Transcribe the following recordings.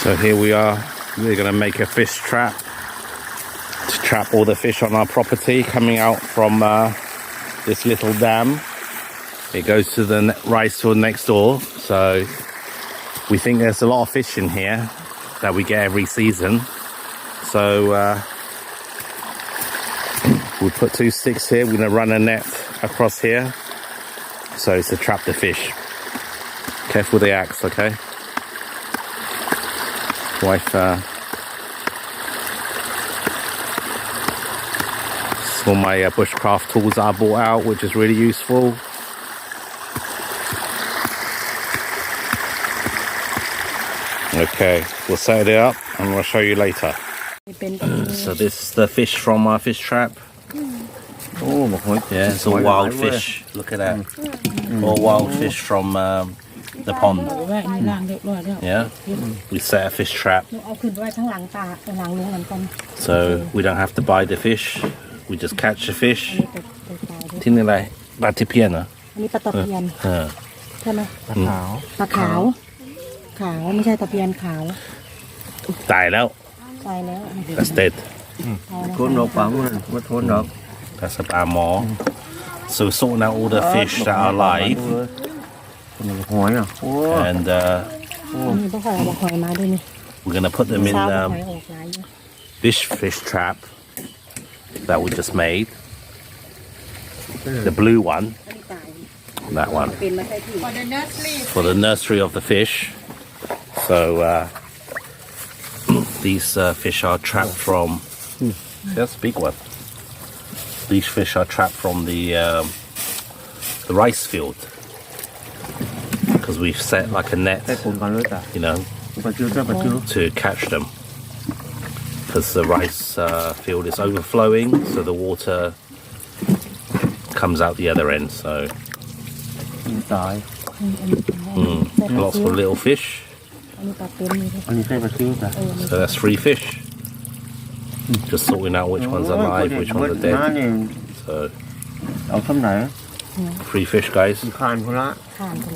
So here we are. We're going to make a fish trap to trap all the fish on our property coming out from this little dam. It goes to the rice field next door. So we think there's a lot of fish in here that we get every season. So we'll put 2 sticks here. We're going to run a net across here. So it's to trap the fish. Careful with the axe, okay? Wife all my bushcraft tools I bought out, which is really useful. Okay, we'll set it up and we'll show you later. So this is the fish from our fish trap. Yeah, it's all wild fish. Look at that. All wild fish from the pond. Yeah, we set a fish trap. So we don't have to buy the fish. We just catch the fish. ที่นี่อะไรปลาตะเพียนเหรอ อันนี้ปลาตะเพียนใช่ไหมปลาขาวปลาขาวขาวไม่ใช่ตะเพียนขาว ตายแล้ว ตายแล้ว That's dead. ทนดอกปังมันไม่ทนดอก That's a bad more. So we're sorting out all the fish that are alive. หอยอ่ะ And มีปลาหอยเอาหอยมาด้วยนี่ we're gonna put them in หอยออกหลายอยู่ this fish trap that we just made. The blue one. That one. เป็นมาใช่ที่ For the nursery of the fish. So these fish are trapped from. That's a big one. These fish are trapped from the rice field because we've set like a net, ให้คนกันเลยจ้ะ you know, ปลาจิ้วจ้ะปลาจิ้ว to catch them because the rice field is overflowing, so the water comes out the other end. So ตาย lots of little fish. อันนี้ปลาเป็นนี่ อันนี้ใช่ปลาจิ้วจ้ะ So that's 3 fish. Just sorting out which ones are alive, which ones are น้า dead. นี่ So เอาคำไหน 3 fish, guys. คานคนละ ข้ามกัน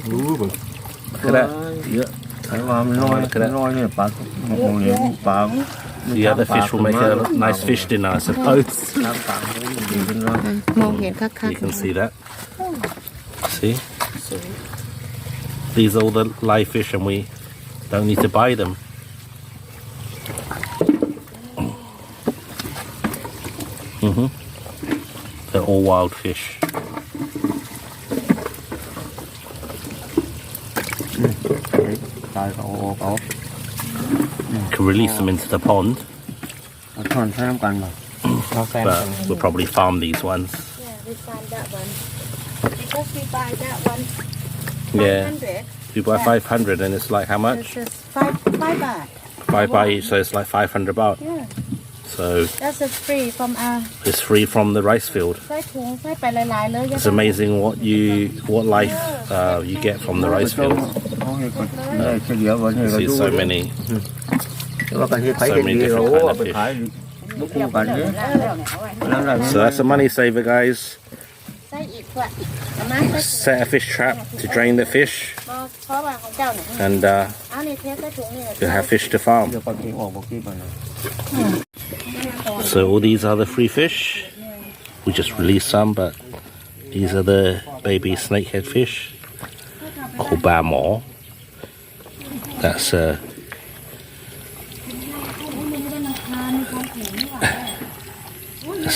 Look at that. Yeah. ใช้ว่ามันน้อยน้อยเนี่ยปลาโอ้โหเนี่ยปลา The other fish will make a nice fish dinner, I suppose. น้ำปลาดีขึ้นแล้ว มองเห็นคัก You can see that. See? These are all the live fish and we don't need to buy them. They're all wild fish. ตายเขาเอา You can release them into the pond, เอาทอนใช้น้ำกันป่ะ but we'll probably farm these ones. Yeah, we find that one. Because we buy that one. Yeah. 500. You buy 500 and it's like how much? This is 5 baht. 5 by each, so it's like 500 baht. Yeah. So That's a free from our it's free from the rice field. ใส่ถุงใส่ไปหลายๆเลย It's amazing what life you get from the rice field. เขาให้คนเฉลี่ยวันนี้เรา See ดู so many. ว่ากันที่ใครเป็นดีเราไปขายลูกคู่กันเนี่ยนั่นแหละ So that's a money saver, guys. ใส่อีกขวดเอามาใส่ Set a fish trap to drain the fish, เพราะว่าของเจ้าเนี่ย and เอาเนี่ยเทใส่ถุงเนี่ย you'll have fish to farm. เดี๋ยวปลาเค็งออกบอกกี้ไปนะ So all these are the free fish. We just released some, but these are the baby snakehead fish called Bamor. That's a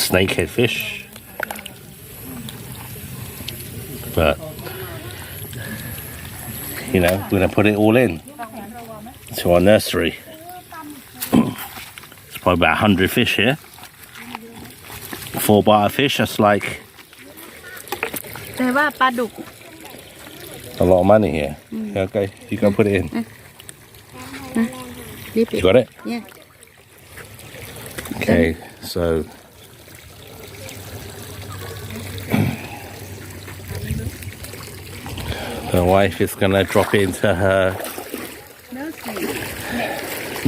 snakehead fish. But you know, we're gonna put it all in to our nursery. It's probably about 100 fish here. 4 baht of fish, that's like แต่ว่าปลาดุก a lot of money here. Okay, you can put it in. รีบไป You got it? Yeah. Okay, so the wife is gonna drop it into her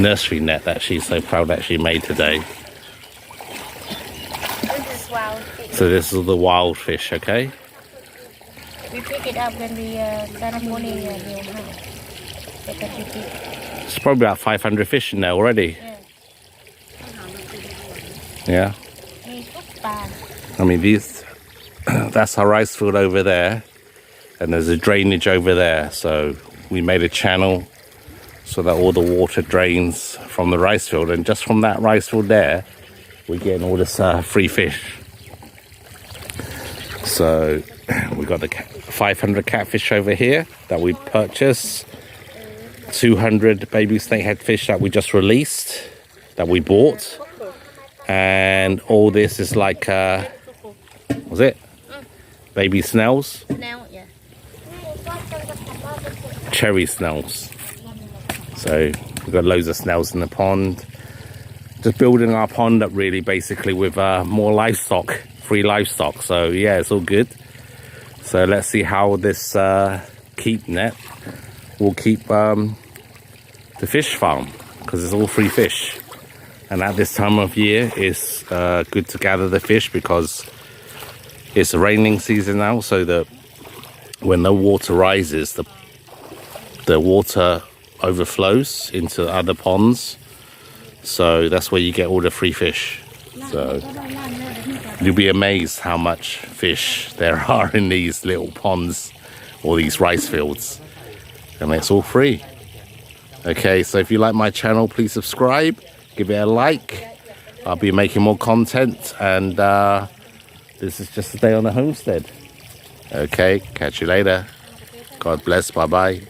nursery net that she's so proud that she made today. This is wild fish. So this is the wild fish, okay? We pick it up when we ceremony new house. It's probably about 500 fish in there already. Yeah. I mean, these, that's our rice field over there. And there's a drainage over there. So we made a channel so that all the water drains from the rice field. And just from that rice field there, we're getting all this free fish. So we got the 500 catfish over here that we purchased. 200 baby snakehead fish that we just released, that we bought. And all this is like, what's it? Baby snails? Snail, yeah. Cherry snails. So we've got loads of snails in the pond. Just building our pond up really basically with more livestock, free livestock. So yeah, it's all good. So let's see how this keep net will keep the fish farm, because it's all free fish. And at this time of year it's good to gather the fish because it's a raining season now, so that when the water rises, the water overflows into other ponds. So that's where you get all the free fish. So you'll be amazed how much fish there are in these little ponds or these rice fields. And it's all free. Okay, so if you like my channel, please subscribe, give it a like. I'll be making more content, and this is just a day on the homestead. Okay, catch you later. God bless, bye-bye.